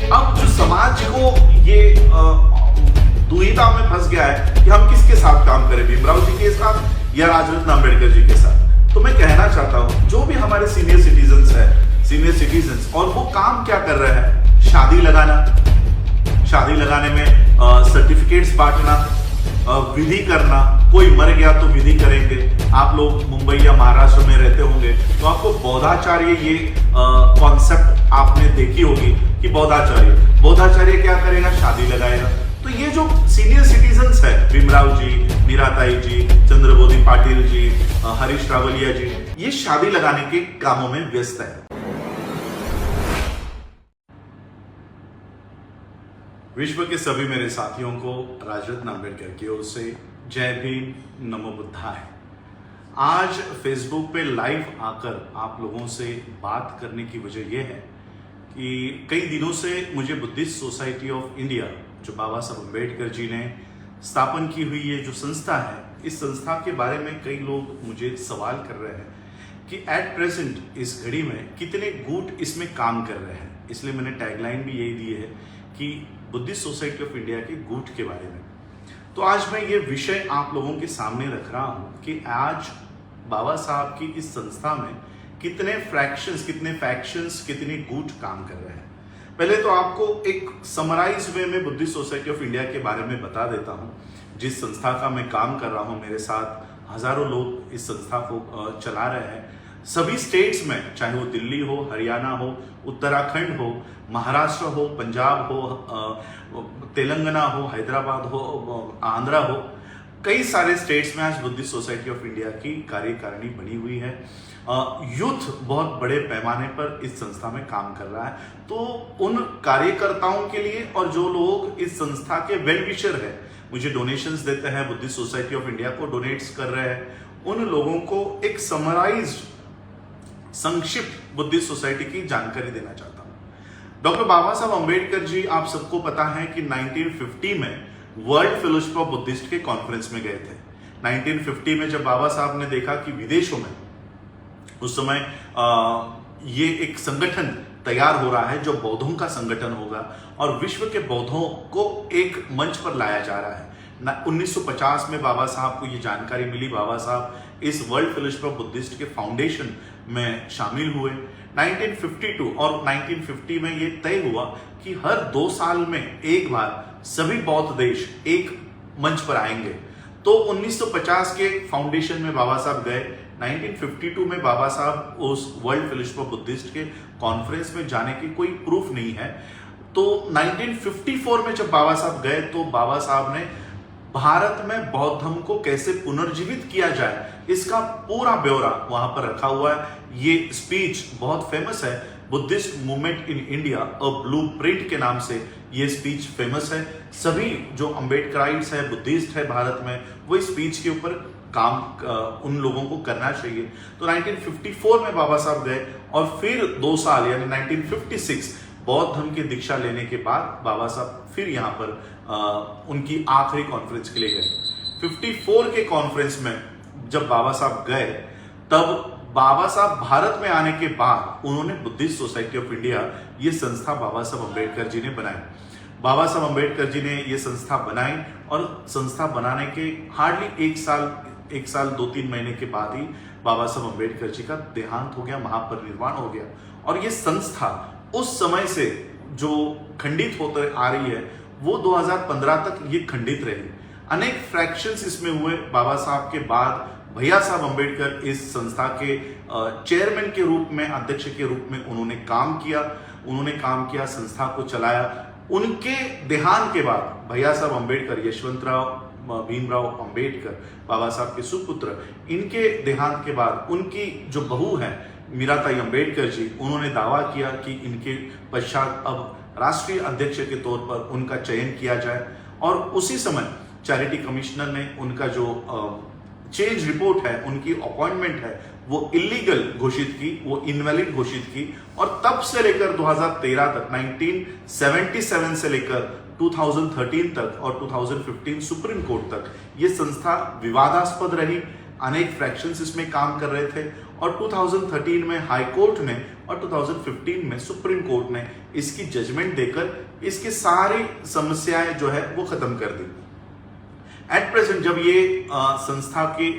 अब जो समाज को ये दुविधा में फंस गया है कि हम किसके साथ काम करें, भीमराव जी के साथ या राजरत्न अंबेडकर जी के साथ। तो मैं कहना चाहता हूं जो भी हमारे सीनियर सिटीजन्स और वो काम क्या कर रहे हैं, शादी लगाने में सर्टिफिकेट्स बांटना, विधि करना, कोई मर गया तो विधि करेंगे। आप लोग मुंबई या महाराष्ट्र में रहते होंगे तो आपको बौद्धाचार्य ये कॉन्सेप्ट आपने देखी होगी कि बौद्धाचार्य क्या करेगा, शादी लगाएगा। तो ये जो सीनियर सिटीजन्स है, भीमराव जी, मीराताई जी, चंद्रबोधि पाटिल जी, हरीश रावलिया जी, ये शादी लगाने के कामों में व्यस्त है। विश्व के सभी मेरे साथियों को राजरत्न अंबेडकर की ओर से जय भीम, नमो बुद्धाय। आज फेसबुक पे लाइव आकर आप लोगों से बात करने की वजह यह है कि कई दिनों से मुझे बुद्धिस्ट सोसाइटी ऑफ इंडिया, जो बाबा साहब अंबेडकर जी ने स्थापन की हुई ये जो संस्था है, इस संस्था के बारे में कई लोग मुझे सवाल कर रहे हैं कि एट प्रेजेंट इस घड़ी में कितने गुट इसमें काम कर रहे हैं। इसलिए मैंने टैगलाइन भी यही दी है कि बुद्धिस्ट सोसाइटी ऑफ इंडिया के गुट के बारे में। तो आज मैं ये विषय आप लोगों के सामने रख रहा हूं कि आज बाबा साहब की इस संस्था में कितने फ्रैक्शंस, कितने फैक्शंस, कितने गुट काम कर रहे हैं। पहले तो आपको एक समराइज वे में बुद्धिस्ट सोसाइटी ऑफ इंडिया के बारे में बता देता हूं। जिस संस्था का मैं काम कर रहा हूं, मेरे साथ हजारों लोग इस संस्था को चला रहे हैं। सभी स्टेट्स में, चाहे वो दिल्ली हो, हरियाणा हो, उत्तराखंड हो, महाराष्ट्र हो, पंजाब हो, तेलंगाना हो, हैदराबाद हो, आंध्रा हो, कई सारे स्टेट्स में आज बुद्धिस्ट सोसाइटी ऑफ इंडिया की कार्यकारिणी बनी हुई है। यूथ बहुत बड़े पैमाने पर इस संस्था में काम कर रहा है। तो उन कार्यकर्ताओं के लिए और जो लोग इस संस्था के वेल विशर है, मुझे डोनेशंस देते हैं, बुद्धिस्ट सोसाइटी ऑफ इंडिया को डोनेट्स कर रहे हैं, उन लोगों को एक समराइज्ड, संक्षिप्त बुद्धिस्ट सोसाइटी की जानकारी देना चाहता हूं। डॉक्टर बाबा साहब अंबेडकर जी, आप सबको पता है कि 1950 में वर्ल्ड फेलोशिप ऑफ बुद्धिस्ट के कॉन्फ्रेंस में गए थे। 1950 में जब बाबा साहब ने देखा कि विदेशों में उस समय ये एक संगठन तैयार हो रहा है जो बौद्धों का संगठन होगा और विश्व के बौद्धों को एक मंच पर लाया जा रहा है। 1950 में बाबा साहब को ये जानकारी मिली। बाबा साहब इस वर्ल्ड फेलोशिप ऑफ बुद्धिस्ट के फाउंडेशन में शामिल हुए। 1952 और 1950 में ये तय हुआ कि हर 2 साल में एक बार सभी बौद्ध देश एक मंच पर आएंगे। तो 1950 के फाउंडेशन में बाबा साहब गए। 1952 में बाबा साहब उस वर्ल्ड फेलोशिप ऑफ बुद्धिस्ट के कॉन्फ्रेंस में जाने की कोई प्रूफ नहीं है। तो 1954 में जब बाबा साहब गए तो बाबा साहब ने भारत में बौद्ध धर्म को कैसे पुनर्जीवित किया जाए, इसका पूरा ब्यौरा वहां पर रखा हुआ है। ये स्पीच बहुत फेमस है, Buddhist movement in India a blueprint के नाम से ये स्पीच फेमस है। सभी जो अम्बेडकराइट्स है, बुद्धिस्ट है भारत में, वो इस स्पीच के ऊपर काम उन लोगों को करना चाहिए। तो 1954 में बाबा साहब गए और फिर 2 साल यानी 1956 बौद्ध धर्म की दीक्षा लेने के बाद बाबा साहब फिर यहाँ पर उनकी आखिरी कॉन्फ्रेंस के लिए गए। 54 के कॉन्फ्रेंस में जब बाबा साहब गए, तब बाबा साहब भारत में आने के बाद उन्होंने बुद्धिस्ट सोसाइटी ऑफ इंडिया, ये संस्था बाबा साहब अंबेडकर जी ने बनाई। बाबा साहब अंबेडकर जी ने ये संस्था बनाई और संस्था बनाने के हार्डली 1 साल 2-3 महीने के बाद ही बाबा साहब अंबेडकर जी का देहांत हो गया, महापरिनिर्वाण हो गया। और ये संस्था उस समय से जो खंडित होते आ रही है, वो 2015 तक ये खंडित रही। अनेक फ्रैक्शंस इसमें हुए। बाबा साहब के बाद भैया साहब अंबेडकर इस संस्था के चेयरमैन के रूप में, अध्यक्ष के रूप में उन्होंने काम किया, संस्था को चलाया। उनके देहांत के बाद भैया साहब अंबेडकर, यशवंतराव भीमराव अंबेडकर, बाबा साहब के सुपुत्र, इनके देहांत के बाद उनकी जो बहू है मीराताई अंबेडकर जी, उन्होंने दावा किया कि इनके पश्चात अब राष्ट्रीय अध्यक्ष के तौर पर उनका चयन किया जाए। और उसी समय चैरिटी कमिश्नर ने उनका जो चेंज रिपोर्ट है, उनकी अपॉइंटमेंट है, वो इलीगल घोषित की, वो इनवैलिड घोषित की। और तब से लेकर 2013 तक, 1977 से लेकर 2013 तक और 2015 सुप्रीम कोर्ट तक ये संस्था विवादास्पद रही। अनेक फ्रैक्शंस इसमें काम कर रहे थे और 2013 में हाई कोर्ट ने और 2015 में सुप्रीम कोर्ट ने इसकी जजमेंट देकर इसकी सारी समस्याएं जो है वो खत्म कर दी। एट प्रेजेंट जब ये संस्था के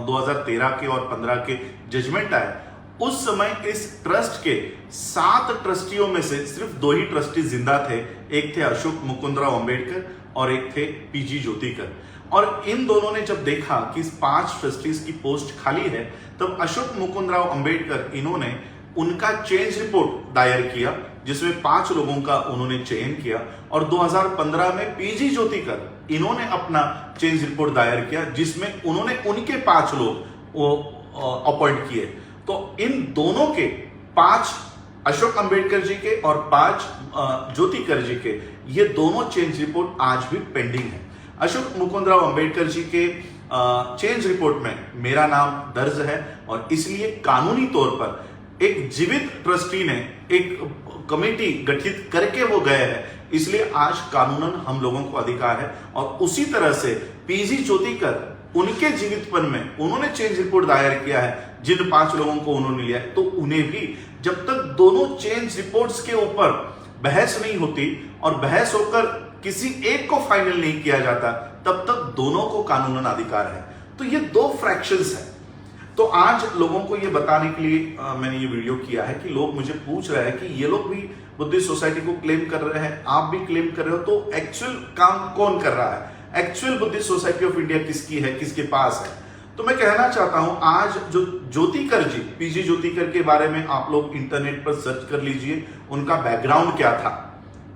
2013 के और 15 के जजमेंट आए, उस समय इस ट्रस्ट के 7 ट्रस्टियों में से सिर्फ 2 ही ट्रस्टी जिंदा थे। एक थे अशोक मुकुंदराव अंबेडकर और एक थे पीजी ज्योतिकर। और इन दोनों ने जब देखा कि 5 ट्रस्टीज की पोस्ट खाली है, तब अशोक मुकुंदराव अंबेडकर इन्होंने उनका चेंज रिपोर्ट दायर किया, जिसमें 5 लोगों का उन्होंने चयन किया। और 2015 में पीजी ज्योतिकर इन्होंने अपना चेंज रिपोर्ट दायर किया, जिसमें उन्होंने उनके 5 लोग अपॉइंट किए। तो इन दोनों के 5 अशोक अंबेडकर जी के और 5 ज्योतिकर जी के ये दोनों चेंज रिपोर्ट आज भी पेंडिंग है। अशोक मुकुंदराव अंबेडकर जी के चेंज रिपोर्ट में मेरा नाम दर्ज है और इसलिए कानूनी तौर पर एक जीवित ट्रस्टी ने एक कमेटी गठित करके वो गए हैं, इसलिए आज कानूनन हम लोगों को अधिकार है। और उसी तरह से पीजी ज्योतिकर उनके जीवितपन में उन्होंने चेंज रिपोर्ट दायर किया है, जिन 5 लोगों को उन्होंने लिया है, तो उन्हें भी जब तक दोनों चेंज रिपोर्ट्स के ऊपर बहस नहीं होती और बहस होकर किसी एक को फाइनल नहीं किया जाता, तब तक दोनों को कानूनन अधिकार है। तो ये 2 फ्रैक्शंस है। तो आज लोगों को ये बताने के लिए मैंने ये वीडियो किया है कि लोग मुझे पूछ रहे हैं कि ये लोग भी बुद्धिस्ट सोसाइटी को क्लेम कर रहे हैं, आप भी क्लेम कर रहे हो, तो एक्चुअल काम कौन कर रहा है? Actual Buddhist society of India किसकी है, किसके पास है? तो मैं कहना चाहता हूं, आज जो ज्योतिकर जी, पीजी ज्योतिकर के बारे में आप लोग इंटरनेट पर सर्च कर लीजिए, उनका बैकग्राउंड क्या था,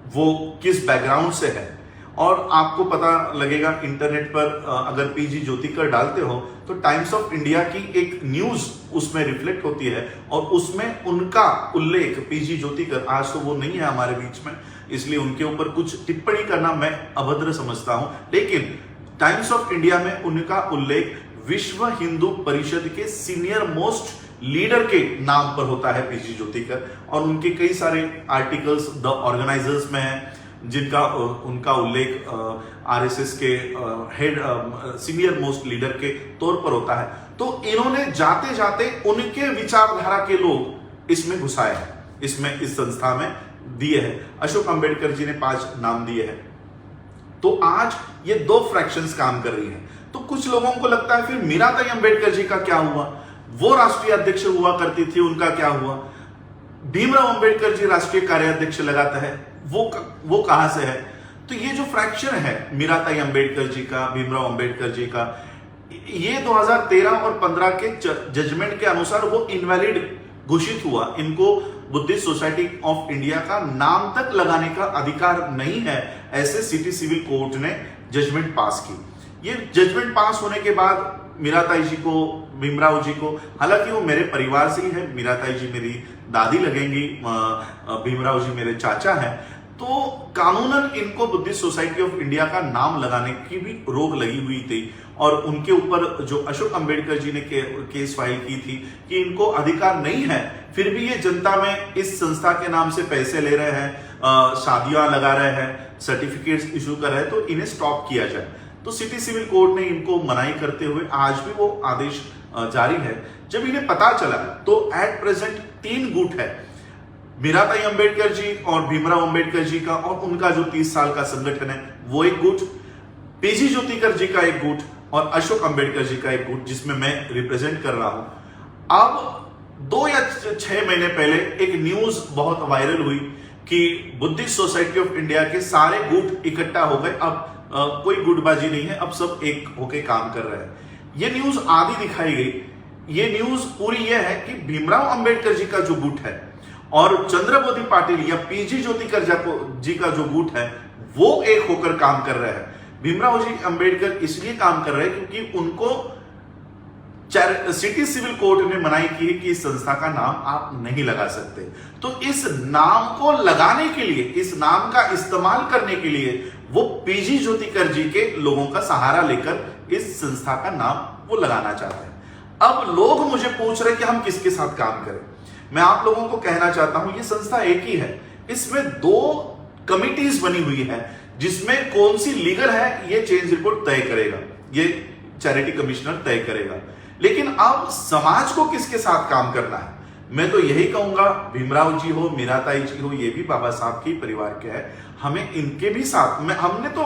वो किस बैकग्राउंड से है, और आपको पता लगेगा। इंटरनेट पर अगर पीजी ज्योतिकर डालते हो तो टाइम्स ऑफ इंडिया की एक न्यूज उसमें रिफ्लेक्ट होती है और उसमें उनका उल्लेख, पीजी ज्योतिकर आज तो वो नहीं है हमारे बीच में, इसलिए उनके ऊपर कुछ टिप्पणी करना मैं अभद्र समझता हूं, लेकिन टाइम्स ऑफ इंडिया में उनका उल्लेख विश्व हिंदू परिषद के सीनियर मोस्ट लीडर के नाम पर होता है, पीजी ज्योतिकर। और उनके कई सारे आर्टिकल्स द ऑर्गेनाइजर्स में है, जिनका उनका उल्लेख आरएसएस के हेड सीनियर मोस्ट लीडर के तौर पर होता है। तो इन्होंने जाते जाते उनके विचारधारा के लोग इसमें घुसाए हैं, इसमें इस संस्था में दिए हैं। अशोक अंबेडकर जी ने 5 नाम दिए हैं। तो आज ये 2 फ्रैक्शंस काम कर रही हैं। तो कुछ लोगों को लगता है फिर मीराताई अंबेडकर जी का क्या हुआ? वो राष्ट्रीय अध्यक्ष हुआ करती थी, उनका क्या हुआ? भीमराव अंबेडकर जी राष्ट्रीय कार्याध्यक्ष लगाता है, वो कहां से है? तो ये जो फ्रैक्शन है मीराताई अंबेडकर जी का, भीमराव अंबेडकर जी का, ये 2013 और 15 के जजमेंट के अनुसार वो इनवैलिड घोषित हुआ। इनको बुद्धिस्ट सोसाइटी ऑफ इंडिया का नाम तक लगाने का अधिकार नहीं है, ऐसे सिटी सिविल कोर्ट ने जजमेंट पास की। ये जजमेंट पास होने के बाद मीराताई जी को, भीमराव जी को, हालांकि वो मेरे परिवार से ही है, मीराताई जी मेरी दादी लगेंगी, भीमराव जी मेरे चाचा हैं, तो कानूनन इनको बुद्धिस्ट सोसाइटी ऑफ इंडिया का नाम लगाने की भी रोक लगी हुई थी। और उनके ऊपर जो अशोक अंबेडकर जी ने केस फाइल की थी कि इनको अधिकार नहीं है, फिर भी ये जनता में इस संस्था के नाम से पैसे ले रहे हैं, शादियां लगा रहे हैं, सर्टिफिकेट्स इशू कर रहे हैं, तो इन्हें स्टॉप किया जाए। तो सिटी सिविल कोर्ट ने इनको मनाही करते हुए आज भी वो आदेश जारी है। जब इन्हें पता चला तो एट प्रेजेंट 3 गुट है, मीराताई अंबेडकर जी और भीमराव अंबेडकर जी का, और उनका जो 30 साल का संगठन है वो एक गुट, पीजी ज्योतिकर जी का एक गुट और अशोक अंबेडकर जी का एक गुट, जिसमें मैं रिप्रेजेंट कर रहा हूं। अब 2 या 6 महीने पहले एक न्यूज बहुत वायरल हुई कि बुद्धिस्ट सोसाइटी ऑफ इंडिया के सारे गुट इकट्ठा हो गए, अब कोई गुटबाजी नहीं है, अब सब एक होके काम कर रहे हैं। ये न्यूज आधी दिखाई गई। ये न्यूज पूरी ये है कि भीमराव अंबेडकर जी का जो गुट है और चंद्रबोधि पाटिल या पीजी ज्योतिकर जी का जो गुट है वो एक होकर काम कर रहे हैं। भीमराव जी अंबेडकर इसलिए काम कर रहे हैं क्योंकि उनको सिटी सिविल कोर्ट ने मनाही की है कि इस संस्था का नाम आप नहीं लगा सकते। तो इस नाम को लगाने के लिए, इस नाम का इस्तेमाल करने के लिए वो पीजी ज्योतिकर जी के लोगों का सहारा लेकर इस संस्था का नाम वो लगाना चाहते हैं। अब लोग मुझे पूछ रहे हैं कि हम किसके साथ काम करें। मैं आप लोगों को कहना चाहता हूं, ये संस्था एक ही है, इसमें 2 कमिटीज बनी हुई है, जिसमें कौन सी लीगल है ये चेंज रिपोर्ट तय करेगा, ये चैरिटी कमिश्नर तय करेगा। लेकिन अब समाज को किसके साथ काम करना है? मैं तो यही कहूंगा, भीमराव जी हो, मीराताई जी हो, ये भी बाबा साहब के परिवार के हैं, हमें इनके भी साथ में, हमने तो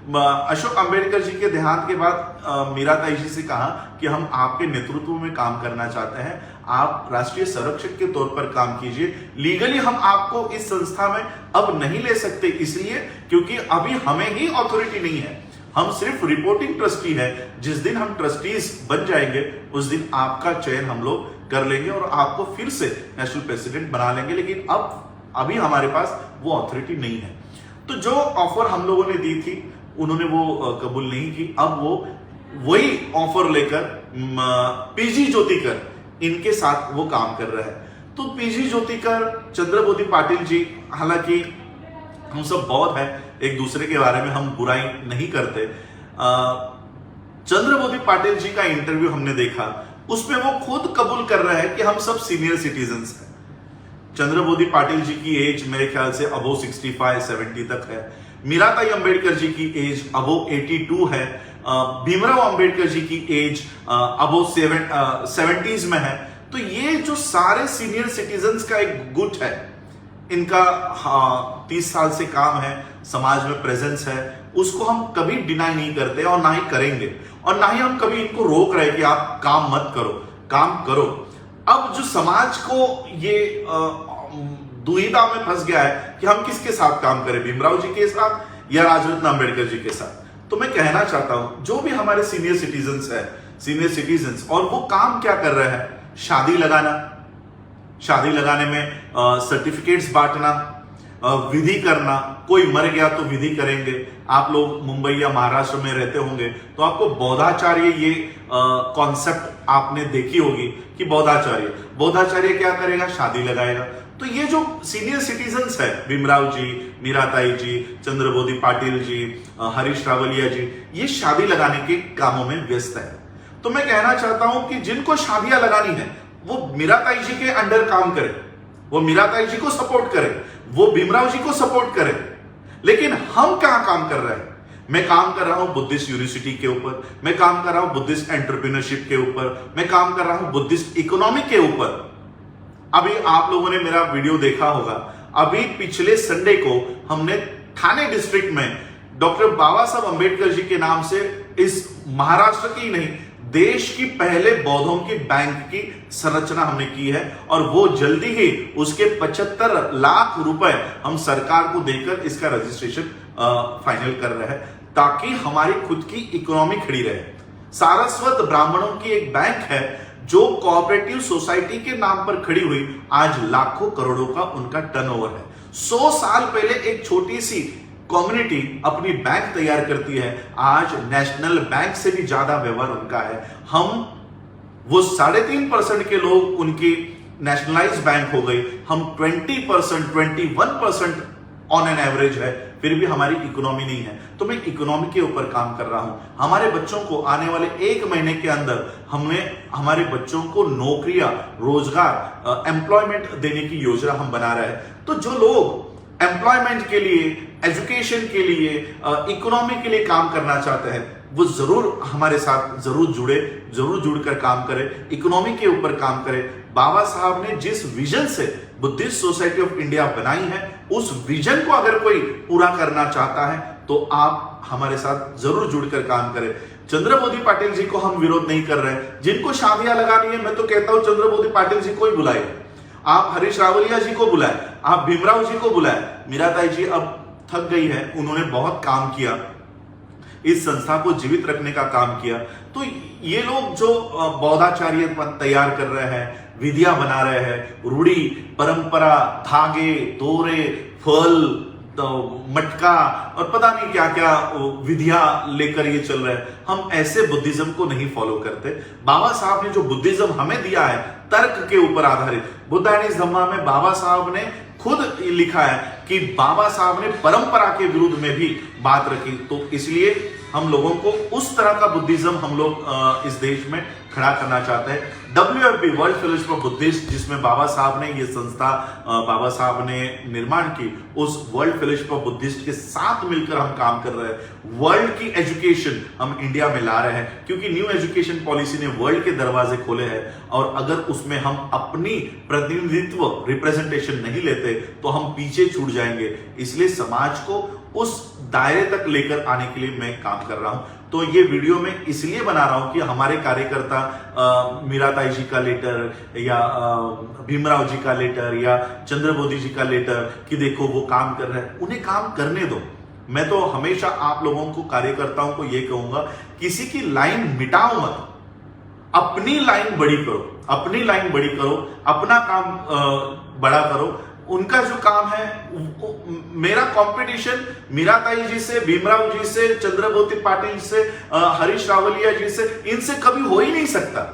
अशोक अंबेडकर जी के देहांत के बाद मीराताई जी से कहा कि हम आपके नेतृत्व में काम करना चाहते हैं, आप राष्ट्रीय संरक्षक के तौर पर काम कीजिए। लीगली हम आपको इस संस्था में अब नहीं ले सकते, इसलिए क्योंकि अभी हमें ही अथॉरिटी नहीं है, हम सिर्फ रिपोर्टिंग ट्रस्टी है। जिस दिन हम ट्रस्टीज बन जाएंगे उस दिन आपका चयन हम लोग कर लेंगे और आपको फिर से नेशनल प्रेसिडेंट बना लेंगे, लेकिन अभी हमारे पास वो अथॉरिटी नहीं है। तो जो ऑफर हम लोगों ने दी थी उन्होंने वो कबूल नहीं की। अब वो वही ऑफर लेकर पीजी ज्योतिकर इनके साथ वो काम कर रहा है। तो पीजी ज्योतिकर, चंद्रबोधि पाटिल जी, हालांकि हम सब बौद्ध है, एक दूसरे के बारे में हम बुराई नहीं करते। चंद्रबोधि पाटिल जी का इंटरव्यू हमने देखा, उसमें वो खुद कबूल कर रहे हैं कि हम सब सीनियर सिटीजन्स हैं। चंद्रबोधि पाटिल जी की एज मेरे ख्याल से अबो 65-70 तक है। मीराताई अंबेडकर जी की एज अबो 82 है। भीमराव अंबेडकर जी की एज अबो 70s में है। तो ये जो सारे सीनियर सिटीजन्स का एक गुट है, इनका 30 साल से काम है, समाज में प्रेजेंस है, उसको हम कभी डिनाई नहीं करते और ना ही करेंगे, और ना ही हम कभी इनको रोक रहे कि आप काम मत करो, काम करो। अब जो समाज को ये दुविधा में फंस गया है कि हम किसके साथ काम करें, भीमराव जी के साथ या राजरत्न अंबेडकर जी के साथ। तो मैं कहना चाहता हूं, जो भी हमारे सीनियर सिटीजन्स और वो काम क्या कर रहे हैं, शादी लगाने में सर्टिफिकेट्स बांटना, विधि करना, कोई मर गया तो विधि करेंगे। आप लोग मुंबई या महाराष्ट्र में रहते होंगे तो आपको बौद्धाचार्य ये कॉन्सेप्ट आपने देखी होगी कि बौद्धाचार्य क्या करेगा, शादी लगाएगा। तो ये जो सीनियर सिटीजन्स है, भीमराव जी, मीराताई जी, चंद्रबोधि पाटिल जी, हरीश रावलिया जी, ये शादी लगाने के कामों में व्यस्त है। तो मैं कहना चाहता हूं कि जिनको शादियां लगानी है वो मीराताई जी के अंडर काम करे, वो मीराताई जी को सपोर्ट करे, वो भीमराव जी को सपोर्ट करे। लेकिन हम क्या काम कर रहे हैं? मैं काम कर रहा हूं बुद्धिस्ट यूनिवर्सिटी के ऊपर, मैं काम कर रहा हूं बुद्धिस्ट एंटरप्रेन्योरशिप के ऊपर, मैं काम कर रहा हूं बुद्धिस्ट इकोनॉमी के ऊपर। अभी आप लोगों ने मेरा वीडियो देखा होगा, अभी पिछले संडे को हमने ठाणे डिस्ट्रिक्ट में डॉक्टर बाबा साहब अंबेडकर जी के नाम से इस महाराष्ट्र की नहीं, देश की पहले बौद्धों की बैंक की संरचना हमने की है, और वो जल्दी ही उसके 75 लाख रुपए हम सरकार को देकर इसका रजिस्ट्रेशन फाइनल कर रहे हैं, ताकि हमारी खुद की इकोनॉमी खड़ी रहे। सारस्वत ब्राह्मणों की एक बैंक है जो कोऑपरेटिव सोसाइटी के नाम पर खड़ी हुई, आज लाखों करोड़ों का उनका टर्नओवर है। 100 साल पहले एक छोटी सी कम्युनिटी अपनी बैंक तैयार करती है, आज नेशनल बैंक से भी ज्यादा व्यवहार उनका है। हम वो 3.5% के लोग उनकी नेशनलाइज बैंक हो गई, हम 20%, 21% ऑन एन एवरेज है, फिर भी हमारी इकोनॉमी नहीं है। तो मैं इकोनॉमी के ऊपर काम कर रहा हूं। हमारे बच्चों को आने वाले 1 महीने के अंदर हमारे बच्चों को नौकरियां, रोजगार, एम्प्लॉयमेंट देने की योजना हम बना रहे हैं। तो जो लोग एम्प्लॉयमेंट के लिए, एजुकेशन के लिए, इकोनॉमी के लिए काम करना चाहते हैं, वो जरूर हमारे साथ जरूर जुड़कर काम करें, इकोनॉमी के ऊपर काम करें। बाबा साहब ने जिस विजन से बुद्धिस्ट सोसाइटी ऑफ इंडिया बनाई है, उस विजन को अगर कोई पूरा करना चाहता है तो आप हमारे साथ जरूर जुड़कर काम करें। चंद्रबोधि पाटिल जी को हम विरोध नहीं कर रहे हैं। जिनको शादियां लगानी है, मैं तो कहता हूं चंद्रबोधि पाटिल जी को ही बुलाए, आप हरीश रावलिया जी को बुलाए, आप भीमराव जी को बुलाए। मीराताई जी अब थक गई है, उन्होंने बहुत काम किया, इस संस्था को जीवित रखने का काम किया। तो ये लोग जो बौद्धाचार्य तैयार कर रहे हैं, विधियां बना रहे हैं, रूढ़ी, परंपरा, धागे, दोरे, फल, तो मटका और पता नहीं क्या क्या विधियां लेकर ये चल रहे हैं, हम ऐसे बुद्धिज्म को नहीं फॉलो करते। बाबा साहब ने जो बुद्धिज्म हमें दिया है, तर्क के ऊपर आधारित, बुद्ध एंड हिज धम्मा में बाबा साहब ने खुद लिखा है कि बाबा साहब ने परंपरा के विरुद्ध में भी बात रखी। तो इसलिए हम लोगों को उस तरह का बुद्धिज्म हम लोग इस देश में खड़ा करना चाहते हैं। WFB world fellowship of Buddhist, जिसमें बाबा साहब ने ये संस्था बाबा साहब ने निर्माण की, उस वर्ल्ड फेलोशिप ऑफ बुद्धिस्ट के साथ मिलकर हम काम कर रहे हैं। वर्ल्ड की एजुकेशन हम इंडिया में ला रहे हैं, क्योंकि न्यू एजुकेशन पॉलिसी ने वर्ल्ड के दरवाजे खोले हैं, और अगर उसमें हम अपनी प्रतिनिधित्व रिप्रेजेंटेशन नहीं लेते तो हम पीछे छूट जाएंगे। इसलिए समाज को उस दायरे तक लेकर आने के लिए मैं काम कर रहा हूं। तो ये वीडियो मैं इसलिए बना रहा हूं कि हमारे कार्यकर्ता मीराताई जी का लेटर या भीमराव जी का लेटर या चंद्रबोधी जी का लेटर कि देखो वो काम कर रहे हैं, उन्हें काम करने दो। मैं तो हमेशा आप लोगों को, कार्यकर्ताओं को ये कहूंगा, किसी की लाइन मिटाओ मत, अपनी लाइन बड़ी करो, अपनी लाइन बड़ी करो, अपना काम बड़ा करो। उनका जो काम है, मेरा कंपटीशन मीराताई जी से, भीमराव जी से, चंद्रबोधी पाटिल से, हरीश रावलिया जी से, इनसे कभी हो ही नहीं सकता,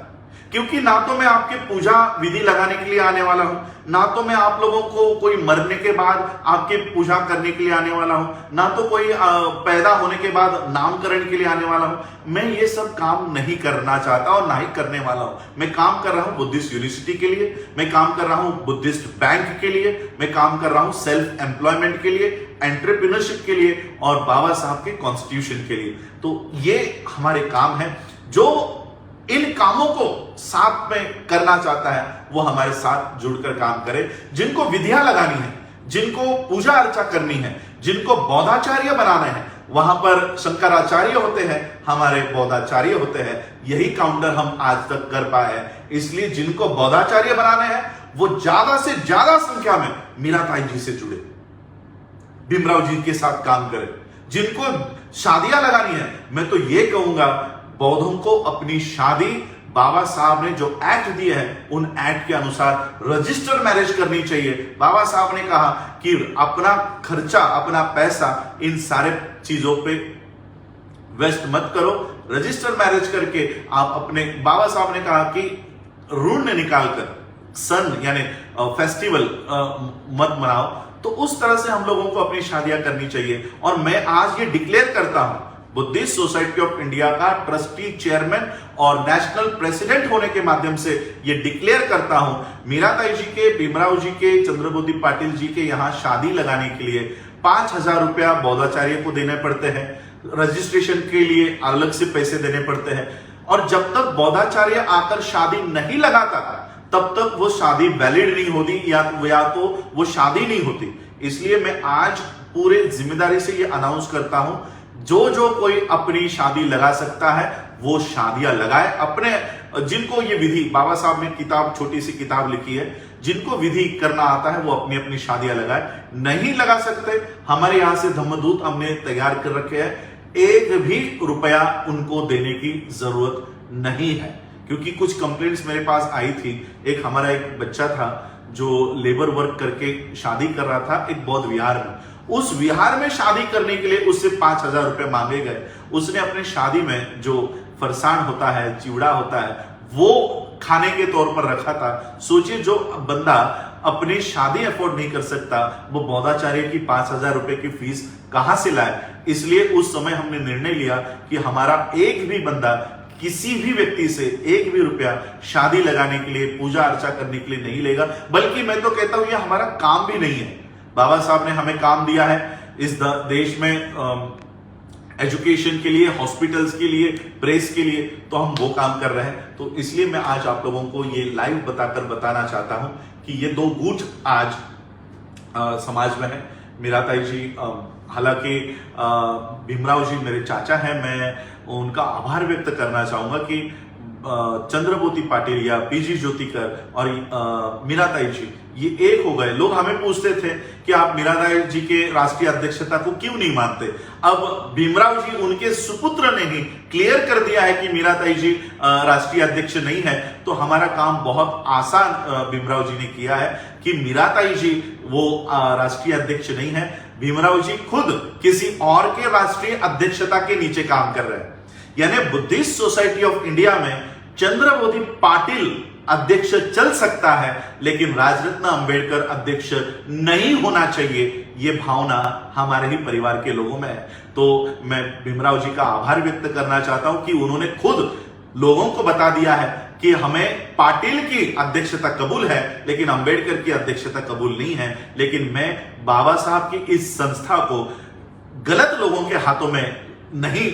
क्योंकि ना तो मैं आपके पूजा विधि लगाने के लिए आने वाला हूं, ना तो मैं आप लोगों को कोई मरने के बाद आपके पूजा करने के लिए आने वाला हूं, ना तो कोई पैदा होने के बाद नामकरण के लिए आने वाला हूं। मैं ये सब काम नहीं करना चाहता और ना ही करने वाला हूं। मैं काम कर रहा हूं बुद्धिस्ट यूनिवर्सिटी के लिए, मैं काम कर रहा हूं बुद्धिस्ट बैंक के लिए, मैं काम कर रहा हूं सेल्फ एम्प्लॉयमेंट के लिए, एंटरप्रेन्योरशिप के लिए और बाबा साहब के कॉन्स्टिट्यूशन के लिए। तो ये हमारे काम है। जो इन कामों को साथ में करना चाहता है वो हमारे साथ जुड़कर काम करे। जिनको विधियां लगानी है, जिनको पूजा अर्चा करनी है, जिनको बौद्धाचार्य बनाना है, वहां पर शंकराचार्य होते हैं, हमारे बौद्धाचार्य होते हैं। यही काउंटर हम आज तक कर पाए हैं। इसलिए जिनको बौद्धाचार्य बनाने हैं वो ज्यादा से ज्यादा संख्या में मीराताई जी से जुड़े, भीमराव जी के साथ काम करें। जिनको शादियां लगानी है, मैं तो ये कहूंगा बौद्धों को अपनी शादी बाबा साहब ने जो एक्ट दिए हैं उन एक्ट के अनुसार रजिस्टर मैरिज करनी चाहिए। बाबा साहब ने कहा कि अपना खर्चा, अपना पैसा इन सारे चीजों पे वेस्ट मत करो, रजिस्टर मैरिज करके आप अपने, बाबा साहब ने कहा कि ऋण निकालकर सन यानी फेस्टिवल मत मनाओ। तो उस तरह से हम लोगों को अपनी शादियां करनी चाहिए। और मैं आज ये डिक्लेयर करता हूं, बुद्धिस्ट सोसाइटी ऑफ इंडिया का ट्रस्टी चेयरमैन और नेशनल प्रेसिडेंट होने के माध्यम से यह डिक्लेयर करता हूं, मीराताई जी के, भीमराव जी के, चंद्रबोधी पाटिल जी के यहां शादी लगाने के लिए 5,000 रुपया बौद्धाचार्य को देने पड़ते हैं, रजिस्ट्रेशन के लिए अलग से पैसे देने पड़ते हैं। और जब तक बौद्धाचार्य आकर शादी नहीं लगाता तब तक वो शादी वैलिड नहीं होती, या तो वो शादी नहीं होती। इसलिए मैं आज पूरे जिम्मेदारी से ये अनाउंस करता हूं, जो कोई अपनी शादी लगा सकता है वो शादियां लगाए। अपने, जिनको ये विधि, बाबा साहब ने किताब, छोटी सी किताब लिखी है, जिनको विधि करना आता है वो अपनी अपनी शादियां लगाए। नहीं लगा सकते, हमारे यहां से धम्मदूत हमने तैयार कर रखे हैं, एक भी रुपया उनको देने की जरूरत नहीं है। क्योंकि कुछ कंप्लेंट्स मेरे पास आई थी। एक हमारा एक बच्चा था जो लेबर वर्क करके शादी कर रहा था एक बौद्ध विहार में। उस विहार में शादी करने के लिए उससे 5,000 रुपए मांगे गए। उसने अपने शादी में जो फरसान होता है, चिवड़ा होता है, वो खाने के तौर पर रखा था। सोचिए, जो बंदा अपनी शादी अफोर्ड नहीं कर सकता वो बौद्धाचार्य की 5,000 रुपए की फीस कहां से लाए। इसलिए उस समय हमने निर्णय लिया कि हमारा एक भी बंदा किसी भी व्यक्ति से एक भी रुपया शादी लगाने के लिए, पूजा अर्चा करने के लिए नहीं लेगा। बल्कि मैं तो कहता हूं ये हमारा काम भी नहीं है। बाबा साहब ने हमें काम दिया है इस देश में एजुकेशन के लिए, हॉस्पिटल्स के लिए, प्रेस के लिए, तो हम वो काम कर रहे हैं। तो इसलिए मैं आज आप लोगों को ये लाइव बताना चाहता हूं कि ये दो गुट आज समाज में है। मीराताई जी, हालांकि भीमराव जी मेरे चाचा हैं, मैं उनका आभार व्यक्त करना चाहूंगा कि चंद्रबोधी पाटिल या पीजी ज्योतिकर और मीराताई जी ये एक हो गए। लोग हमें पूछते थे कि आप मीराताई जी के राष्ट्रीय अध्यक्षता को क्यों नहीं मानते। अब भीमराव जी, उनके सुपुत्र ने ही क्लियर कर दिया है कि मीराताई जी राष्ट्रीय अध्यक्ष नहीं है। तो हमारा काम बहुत आसान भीमराव जी ने किया है कि मीराताई जी वो राष्ट्रीय अध्यक्ष नहीं है, भीमराव जी खुद किसी और के राष्ट्रीय अध्यक्षता के नीचे काम कर रहे हैं। यानी बुद्धिस्ट सोसाइटी ऑफ इंडिया में चंद्रबोधी पाटिल अध्यक्ष चल सकता है, लेकिन राजरत्न अंबेडकर अध्यक्ष नहीं होना चाहिए। ये भावना हमारे ही परिवार के लोगों में है। तो मैं भीमराव जी का आभार व्यक्त करना चाहता हूं कि उन्होंने खुद लोगों को बता दिया है कि हमें पाटिल की अध्यक्षता कबूल है लेकिन अंबेडकर की अध्यक्षता कबूल नहीं है। लेकिन मैं बाबा साहब की इस संस्था को गलत लोगों के हाथों में नहीं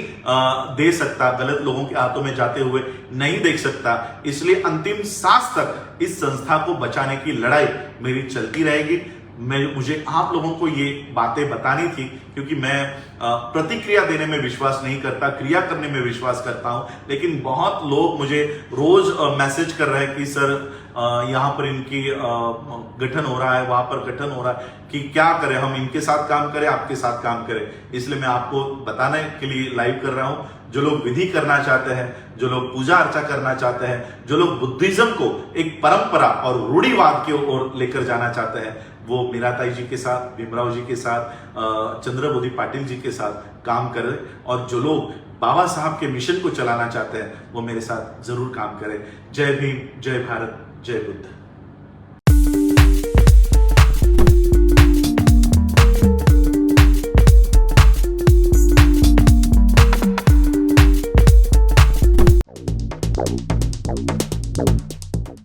दे सकता, गलत लोगों के हाथों में जाते हुए नहीं देख सकता। इसलिए अंतिम सांस तक इस संस्था को बचाने की लड़ाई मेरी चलती रहेगी। मुझे आप लोगों को ये बातें बतानी थी क्योंकि मैं प्रतिक्रिया देने में विश्वास नहीं करता, क्रिया करने में विश्वास करता हूं। लेकिन बहुत लोग मुझे रोज मैसेज कर रहे हैं कि सर यहाँ पर इनकी गठन हो रहा है, वहां पर गठन हो रहा है, कि क्या करें, हम इनके साथ काम करें, आपके साथ काम करें। इसलिए मैं आपको बताने के लिए लाइव कर रहा हूं। जो लोग विधि करना चाहते हैं, जो लोग पूजा अर्चा करना चाहते हैं, जो लोग बुद्धिज्म को एक परंपरा और रूढ़िवाद की ओर लेकर जाना चाहते हैं, वो मीराताई जी के साथ, भीमराव जी के साथ, चंद्रबोधी पाटिल जी के साथ काम करें। और जो लोग बाबा साहब के मिशन को चलाना चाहते हैं वो मेरे साथ जरूर काम करें। जय भीम, जय भारत, जय बुद्ध।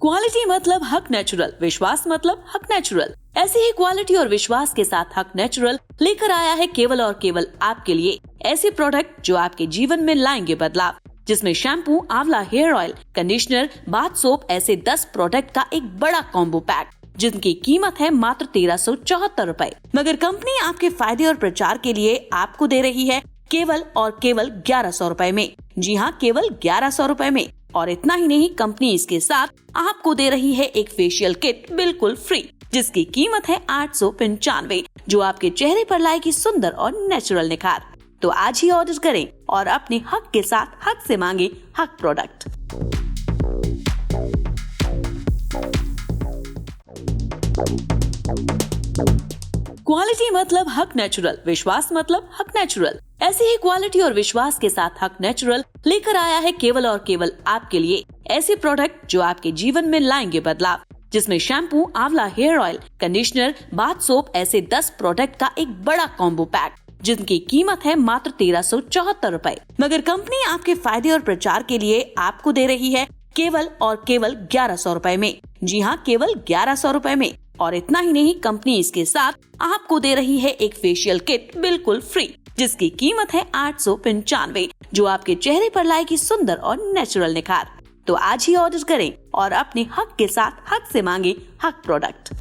क्वालिटी मतलब हक नेचुरल, विश्वास मतलब हक नेचुरल। ऐसी ही क्वालिटी और विश्वास के साथ हक नेचुरल लेकर आया है केवल और केवल आपके लिए ऐसे प्रोडक्ट जो आपके जीवन में लाएंगे बदलाव, जिसमें शैम्पू, आंवला hair oil, conditioner, bath soap ऐसे 10 प्रोडक्ट का एक बड़ा कॉम्बो पैक, जिनकी कीमत है मात्र 1374 रूपए। मगर कंपनी आपके फायदे और प्रचार के लिए आपको दे रही है केवल और केवल 1100 रूपए में। जी हाँ, केवल 1100 रूपए में। और इतना ही नहीं, कंपनी इसके साथ आपको दे रही है एक फेशियल किट बिल्कुल फ्री, जिसकी कीमत है 895, जो आपके चेहरे पर लाएगी सुंदर और नेचुरल निखार। तो आज ही ऑर्डर करें और अपने हक के साथ हक से मांगे हक प्रोडक्ट। क्वालिटी मतलब हक नेचुरल, विश्वास मतलब हक नेचुरल। ऐसी ही क्वालिटी और विश्वास के साथ हक नेचुरल लेकर आया है केवल और केवल आपके लिए ऐसे प्रोडक्ट जो आपके जीवन में लाएंगे बदलाव, जिसमें शैम्पू, आंवला hair oil, conditioner, bath soap ऐसे 10 प्रोडक्ट का एक बड़ा कॉम्बो पैक, जिनकी कीमत है मात्र 1374 रूपए। मगर कंपनी आपके फायदे और प्रचार के लिए आपको दे रही है केवल और केवल 1100 रूपए में। जी हाँ, केवल 1100 रूपए में। और इतना ही नहीं, कंपनी इसके साथ आपको दे रही है एक फेशियल किट बिल्कुल फ्री, जिसकी कीमत है 895, जो आपके चेहरे पर लाएगी सुंदर और नेचुरल निखार। तो आज ही ऑर्डर करें और अपने हक के साथ हक से मांगे हक प्रोडक्ट।